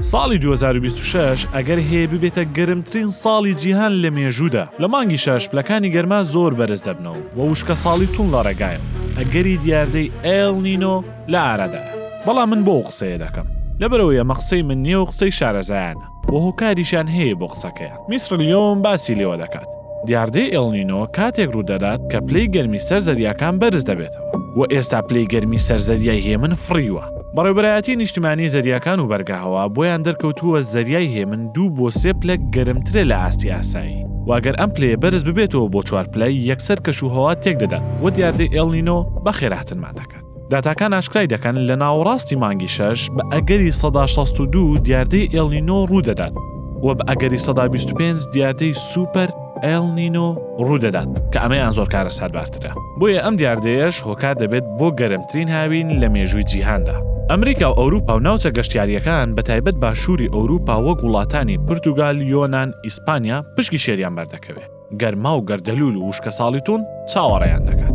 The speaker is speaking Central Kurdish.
ساڵی 2026 ئەگەر هەیە ببێتە گەرمترین ساڵی جیهان لە مێژوودا. لە مانگی 6 پلەکانی گەرما زۆر بەرز دەبنەوە و وشکە ساڵی تون لە ڕێگایە ئەگەری دیاردەی ئێل نینۆ لە ئارەدایە. بەڵام من بۆ قسەیە دەکەم لەبەرەوەیە مەقسەی من نییە و قسەی شارەزایانە و هۆکاریشان هەیە بۆ قسەکەیە. میسر لیۆم باسی لێوە دەکات. دیاردەی ئێل نینۆ کاتێک ڕوودەدات کە پلەی گەرمی سەر زەریاکان بەرز دەبێتەوە و ئێستا پلەی گەرمی سەر زەریای هێمن فڕیوە. بەڕێوەبەرایەتی نیشتیمانی زەریاکان و بەرگەهەوا بۆیان دەرکەوتووە زەریای هێمن 2 بۆ 3 پلە گەرمترە لە ئاستی ئاسایی. واگەر ئەم پلەیە بەرز ببێتەوە بۆ 4 پلەی یەکسەر کەشوهەوا تێک دەدات و دیاردەی ئێل نینۆ بە خێراتنمان دەکات. داتاکان ئاشکرای دەکەن لە ناوەڕاستی مانگی 6 بە ئەگەری 162 دیاردەی ئێل نینۆ ڕوودەدات و بە ئەگەری 125 دیاردەی سوپەر ئێل نینۆ ڕوودەدات کە ئەمەیان زۆر کارە سەربارترە. بۆیە ئەم دیاردەیەش هۆکار دەبێت بۆ گەرمترین هاوین لە مێژووی جیهاندا. ئەمریکا و ئەوروپا و ناوچە گەشتیاریەکان بەتایبەت باشووری ئەوروپا وەک وڵاتانی پورتوگال، یۆنان، ئیسپانیا پشکی شێریان بەردەکەوێت. گەرما و گەردەلوول و وشکە ساڵی تون چاوەڕێیان دەکات.